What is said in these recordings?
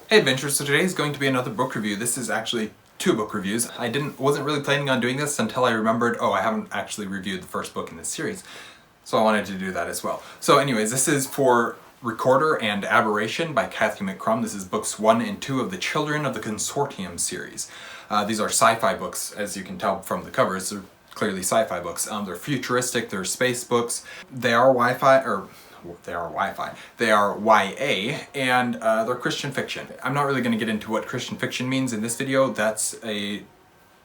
Hey adventurers, so today is going to be another book review. This is actually two book reviews. Wasn't really planning on doing this until I remembered, oh, I haven't actually reviewed the first book in this series. So I wanted to do that as well. So anyways, this is for Recorder and Aberration by Cathy McCrumb. This is books 1 and 2 of the Children of the Consortium series. These are sci-fi books, as you can tell from the covers. They're clearly sci-fi books. They're futuristic, they're space books. They are They are YA, and they're Christian fiction. I'm not really going to get into what Christian fiction means in this video. That's a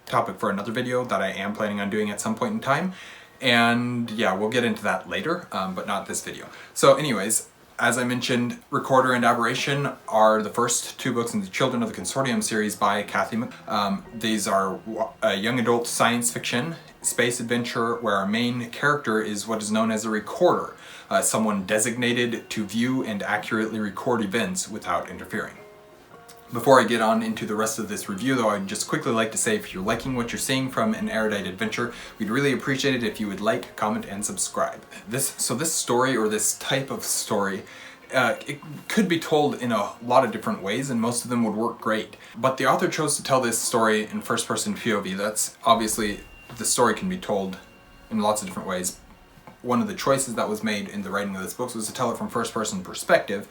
topic for another video that I am planning on doing at some point in time. And yeah, we'll get into that later, but not this video. So anyways, as I mentioned, Recorder and Aberration are the first two books in the Children of the Consortium series by Cathy McCrumb. These are young adult science fiction, space adventure, where our main character is what is known as a recorder, someone designated to view and accurately record events without interfering. Before I get on into the rest of this review though, I'd just quickly like to say if you're liking what you're seeing from an Erudite adventure, we'd really appreciate it if you would like, comment, and subscribe. This story, or this type of story, it could be told in a lot of different ways, and most of them would work great. But the author chose to tell this story in first-person POV. That's obviously, the story can be told in lots of different ways. One of the choices that was made in the writing of this book was to tell it from first-person perspective.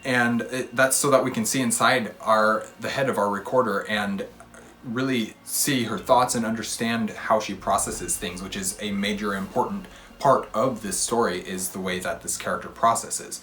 And that's so that we can see inside the head of our recorder and really see her thoughts and understand how she processes things, which is a major important part of this story, is the way that this character processes.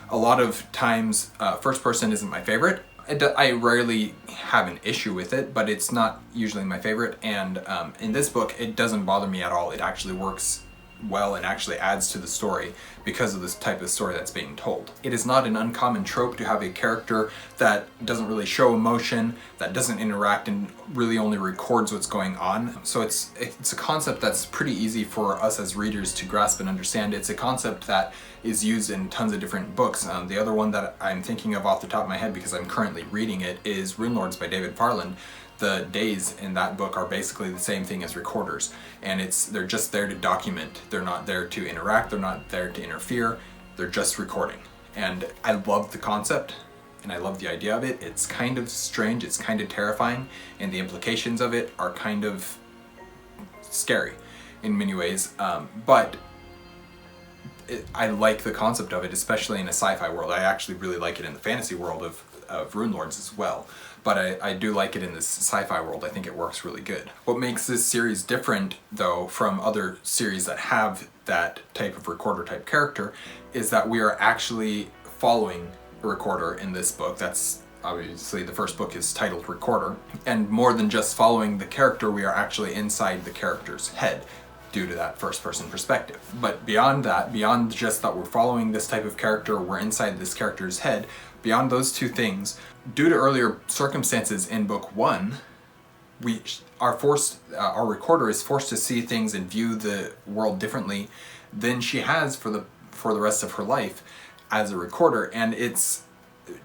A lot of times, first person isn't my favorite. I rarely have an issue with it, but it's not usually my favorite, and in this book it doesn't bother me at all. It actually works well and actually adds to the story because of this type of story that's being told. It is not an uncommon trope to have a character that doesn't really show emotion, that doesn't interact, and really only records what's going on. So it's a concept that's pretty easy for us as readers to grasp and understand. It's a concept that is used in tons of different books. The other one that I'm thinking of off the top of my head, because I'm currently reading it, is Rune Lords by David Farland. The days in that book are basically the same thing as recorders, and they're just there to document. They're not there to interact, they're not there to interfere, they're just recording. And I love the concept, and I love the idea of it. It's kind of strange, it's kind of terrifying, and the implications of it are kind of scary in many ways, but I like the concept of it, especially in a sci-fi world. I actually really like it in the fantasy world of Rune Lords as well. But I do like it in this sci-fi world. I think it works really good. What makes this series different, though, from other series that have that type of recorder type character, is that we are actually following a recorder in this book. That's obviously, the first book is titled Recorder. And more than just following the character, we are actually inside the character's head, due to that first-person perspective. But beyond that, beyond just that we're following this type of character, we're inside this character's head, beyond those two things, due to earlier circumstances in book 1, our recorder is forced to see things and view the world differently than she has for the rest of her life as a recorder. And it's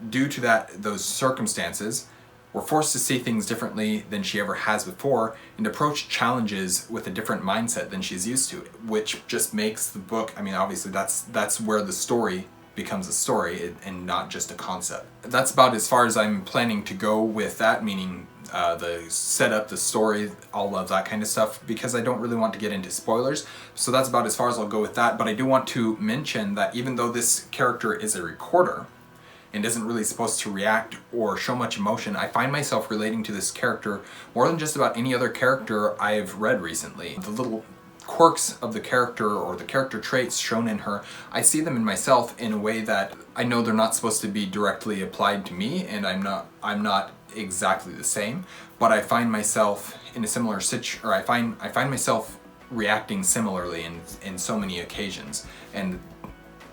due to those circumstances, we're forced to see things differently than she ever has before and approach challenges with a different mindset than she's used to, which just makes the book, I mean, obviously that's where the story becomes a story and not just a concept. That's about as far as I'm planning to go with that, meaning the setup, the story, all of that kind of stuff, because I don't really want to get into spoilers. So that's about as far as I'll go with that, but I do want to mention that even though this character is a recorder, and isn't really supposed to react or show much emotion, I find myself relating to this character more than just about any other character I've read recently. The little quirks of the character, or the character traits shown in her, I see them in myself in a way that I know they're not supposed to be directly applied to me, and I'm not exactly the same, but I find myself in a similar situation, or I find myself reacting similarly in so many occasions, and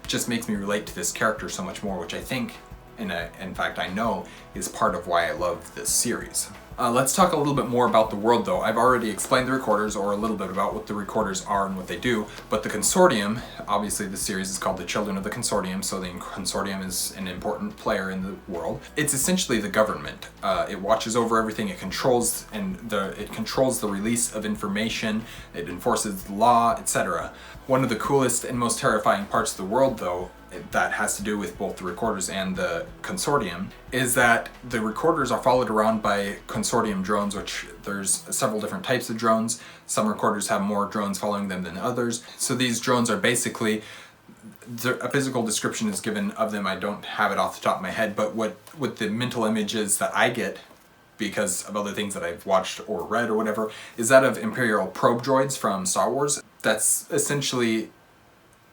just makes me relate to this character so much more, which I think, in fact I know, is part of why I love this series. Let's talk a little bit more about the world though. I've already explained the recorders, or a little bit about what the recorders are and what they do, but the Consortium, obviously the series is called the Children of the Consortium, so the Consortium is an important player in the world. It's essentially the government. It watches over everything, it controls the release of information, it enforces the law, etc. One of the coolest and most terrifying parts of the world though that has to do with both the Recorders and the Consortium is that the Recorders are followed around by Consortium drones, which there's several different types of drones. Some Recorders have more drones following them than others. So these drones are basically, a physical description is given of them. I don't have it off the top of my head, but what the mental images that I get because of other things that I've watched or read or whatever is that of Imperial probe droids from Star Wars. That's essentially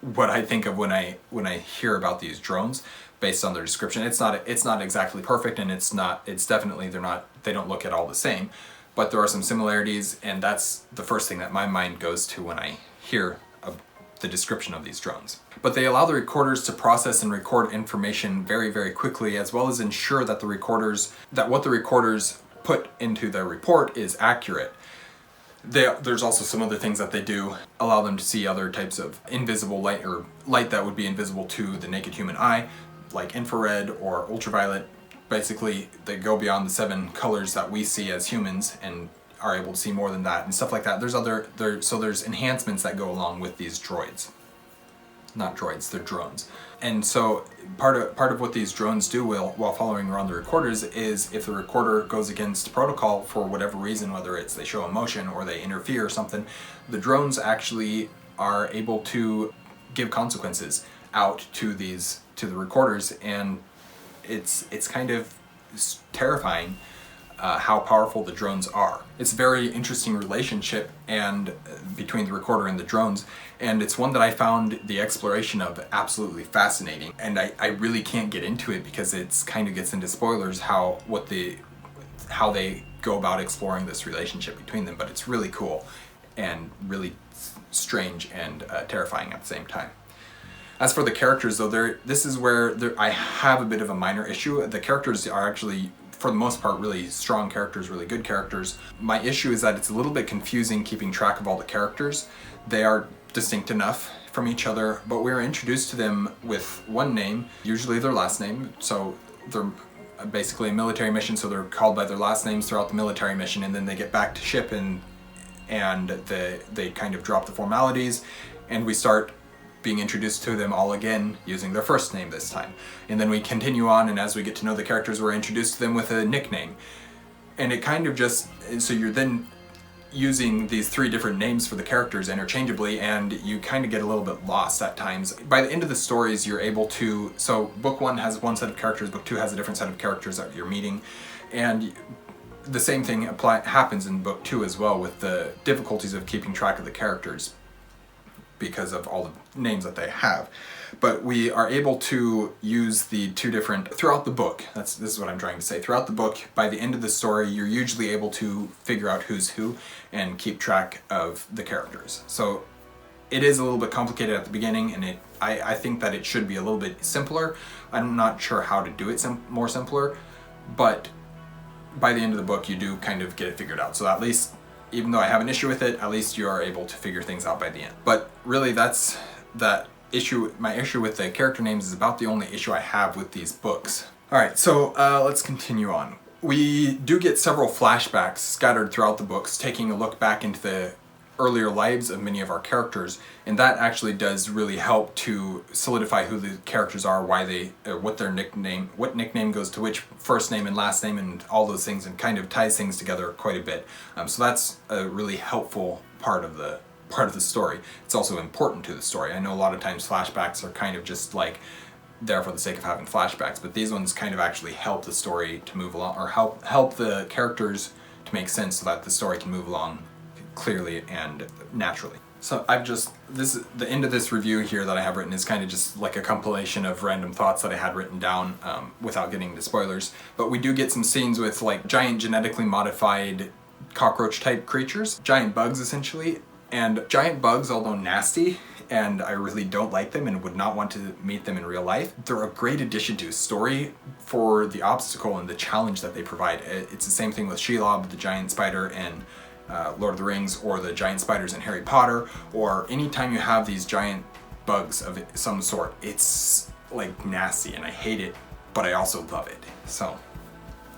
what I think of when I hear about these drones based on their description. It's not exactly perfect, and it's definitely they don't look at all the same, but there are some similarities, and that's the first thing that my mind goes to when I hear the description of these drones. But they allow the Recorders to process and record information very, very quickly, as well as ensure that what the Recorders put into their report is accurate. There's also some other things that they do, allow them to see other types of invisible light, or light that would be invisible to the naked human eye, like infrared or ultraviolet. Basically, they go beyond the 7 colors that we see as humans and are able to see more than that and stuff like that. There's enhancements that go along with these droids. Not droids, they're drones. And so part of what these drones do while following around the Recorders is if the Recorder goes against protocol for whatever reason, whether it's they show emotion or they interfere or something, the drones actually are able to give consequences out to the Recorders, and it's kind of terrifying how powerful the drones are. It's a very interesting relationship between the Recorder and the drones, and it's one that I found the exploration of absolutely fascinating. And I really can't get into it because it's kind of gets into spoilers how they go about exploring this relationship between them, but it's really cool and really strange and terrifying at the same time. As for the characters, though, this is where I have a bit of a minor issue. The characters are actually, for the most part, really strong characters, really good characters. My issue is that it's a little bit confusing keeping track of all the characters. They are distinct enough from each other, but we're introduced to them with one name, usually their last name. So they're basically a military mission, so they're called by their last names throughout the military mission, and then they get back to ship and they kind of drop the formalities, and we start being introduced to them all again using their first name this time. And then we continue on, and as we get to know the characters, we're introduced to them with a nickname. And it kind of so you're then using these 3 different names for the characters interchangeably, and you kind of get a little bit lost at times. By the end of the stories, you're able to, so book 1 has one set of characters, book 2 has a different set of characters that you're meeting, and the same thing happens in book 2 as well, with the difficulties of keeping track of the characters because of all the names that they have. But we are able to use the 2 different, throughout the book, this is what I'm trying to say, throughout the book, by the end of the story, you're usually able to figure out who's who and keep track of the characters. So it is a little bit complicated at the beginning, and I think that it should be a little bit simpler. I'm not sure how to do it more simpler, but by the end of the book, you do kind of get it figured out. So at least, even though I have an issue with it, at least you are able to figure things out by the end. But really, that's that issue. My issue with the character names is about the only issue I have with these books. Alright, so let's continue on. We do get several flashbacks scattered throughout the books, taking a look back into the earlier lives of many of our characters, and that actually does really help to solidify who the characters are, why what nickname goes to which first name and last name, and all those things, and kind of ties things together quite a bit. So that's a really helpful part of the story. It's also important to the story. I know a lot of times flashbacks are kind of just like there for the sake of having flashbacks, but these ones kind of actually help the story to move along, or help the characters to make sense so that the story can move along clearly and naturally. So the end of this review here that I have written is kind of just like a compilation of random thoughts that I had written down without getting into spoilers. But we do get some scenes with like giant genetically modified cockroach type creatures, giant bugs essentially. And giant bugs, although nasty, and I really don't like them and would not want to meet them in real life, they're a great addition to a story for the obstacle and the challenge that they provide. It's the same thing with Shelob, the giant spider in Lord of the Rings, or the giant spiders in Harry Potter, or anytime you have these giant bugs of some sort, it's like nasty and I hate it, but I also love it. So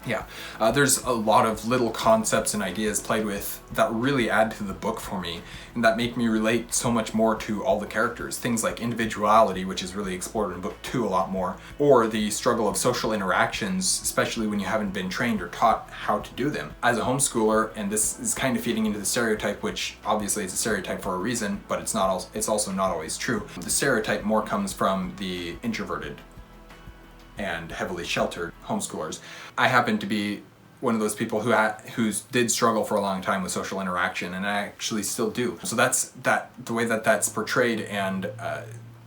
Yeah, there's a lot of little concepts and ideas played with that really add to the book for me, and that make me relate so much more to all the characters. Things like individuality, which is really explored in book 2 a lot more, or the struggle of social interactions, especially when you haven't been trained or taught how to do them. As a homeschooler, and this is kind of feeding into the stereotype, which obviously is a stereotype for a reason, but it's also not always true. The stereotype more comes from the introverted and heavily sheltered homeschoolers. I happen to be one of those people who did struggle for a long time with social interaction, and I actually still do. So that's the way that that's portrayed, and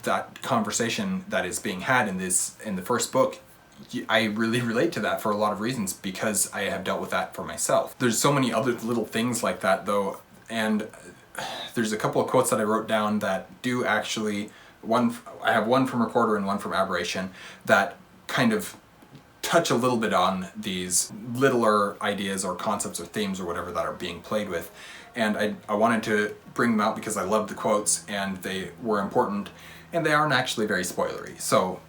that conversation that is being had in the first book. I really relate to that for a lot of reasons because I have dealt with that for myself. There's so many other little things like that though, and there's a couple of quotes that I wrote down that do actually, I have one from Recorder and one from Aberration that kind of touch a little bit on these littler ideas or concepts or themes or whatever that are being played with. And I wanted to bring them out because I loved the quotes and they were important, and they aren't actually very spoilery. So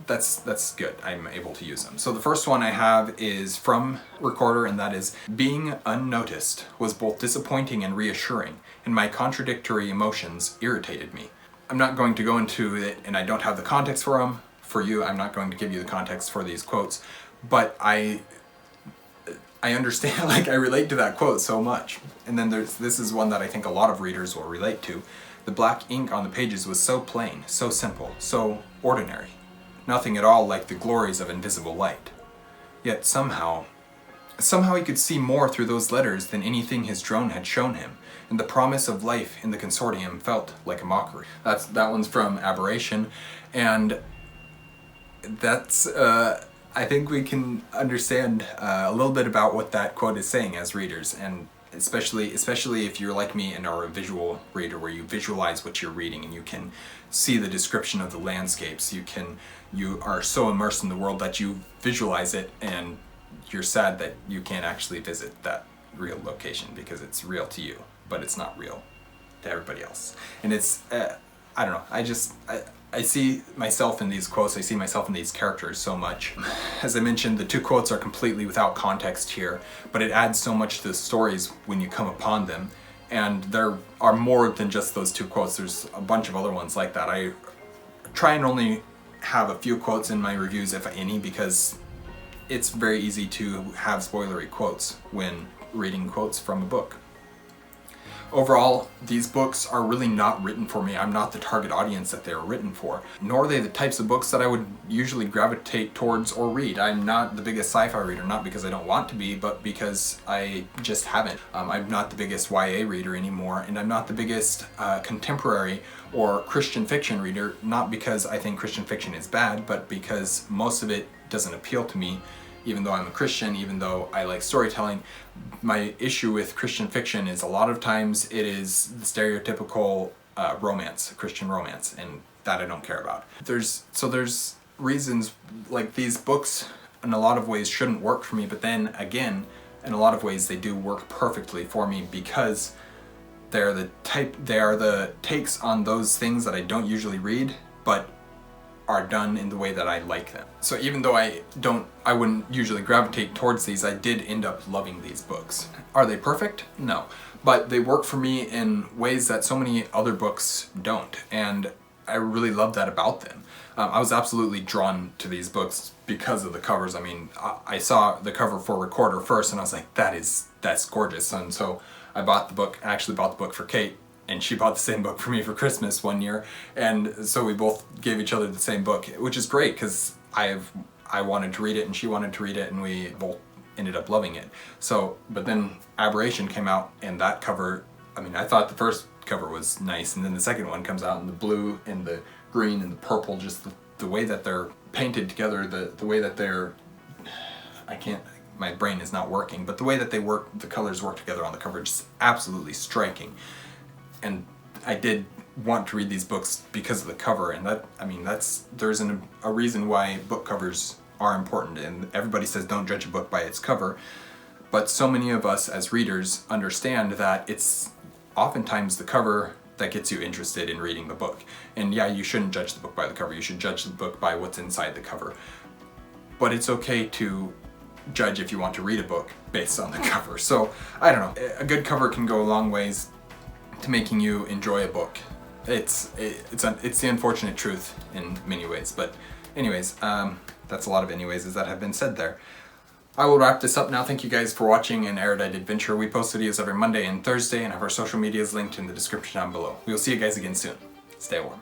that's good. I'm able to use them. So the first one I have is from Recorder, and that is, "Being unnoticed was both disappointing and reassuring, and my contradictory emotions irritated me." I'm not going to go into it, and I don't have the context for them. For you, I'm not going to give you the context for these quotes, but I understand, like, I relate to that quote so much. And then this is one that I think a lot of readers will relate to. "The black ink on the pages was so plain, so simple, so ordinary. Nothing at all like the glories of invisible light. Yet somehow he could see more through those letters than anything his drone had shown him, and the promise of life in the Consortium felt like a mockery." That one's from Aberration, and that's I think we can understand a little bit about what that quote is saying as readers, and especially if you're like me and are a visual reader, where you visualize what you're reading and you can see the description of the landscapes. You are so immersed in the world that you visualize it, and you're sad that you can't actually visit that real location because it's real to you, but it's not real to everybody else. And it's I don't know, I see myself in these quotes, I see myself in these characters so much. As I mentioned, the two quotes are completely without context here, but it adds so much to the stories when you come upon them. And there are more than just those two quotes. There's a bunch of other ones like that. I try and only have a few quotes in my reviews, if any, because it's very easy to have spoilery quotes when reading quotes from a book. Overall, these books are really not written for me. I'm not the target audience that they are written for, nor are they the types of books that I would usually gravitate towards or read. I'm not the biggest sci-fi reader, not because I don't want to be, but because I just haven't. I'm not the biggest YA reader anymore, and I'm not the biggest contemporary or Christian fiction reader, not because I think Christian fiction is bad, but because most of it doesn't appeal to me. Even though I'm a Christian, even though I like storytelling, my issue with Christian fiction is a lot of times it is the stereotypical romance, Christian romance, and that I don't care about. There's reasons like these books in a lot of ways shouldn't work for me, but then again, in a lot of ways they do work perfectly for me because they are the takes on those things that I don't usually read, but are done in the way that I like them. So even though I wouldn't usually gravitate towards these, I did end up loving these books. Are they perfect? No. But they work for me in ways that so many other books don't, and I really love that about them. I was absolutely drawn to these books because of the covers. I mean, I saw the cover for Recorder first, and I was like, that's gorgeous. And so I actually bought the book for Kate, and she bought the same book for me for Christmas one year, and so we both gave each other the same book, which is great because I wanted to read it and she wanted to read it, and we both ended up loving it. So, but then Aberration came out, and that cover, I mean, I thought the first cover was nice, and then the second one comes out in the blue and the green and the purple, just the way that they're painted together, the way that they're, my brain is not working, but the way that the colors work together on the cover, just absolutely striking. And I did want to read these books because of the cover, and there's a reason why book covers are important, and everybody says don't judge a book by its cover, but so many of us as readers understand that it's oftentimes the cover that gets you interested in reading the book. And yeah, you shouldn't judge the book by the cover, you should judge the book by what's inside the cover. But it's okay to judge if you want to read a book based on the cover. So, I don't know. A good cover can go a long ways to making you enjoy a book. It's the unfortunate truth in many ways. But anyways, that's a lot of anyways that have been said there. I will wrap this up now. Thank you guys for watching an Erudite Adventure. We post videos every Monday and Thursday and have our social medias linked in the description down below. We will see you guys again soon. Stay warm.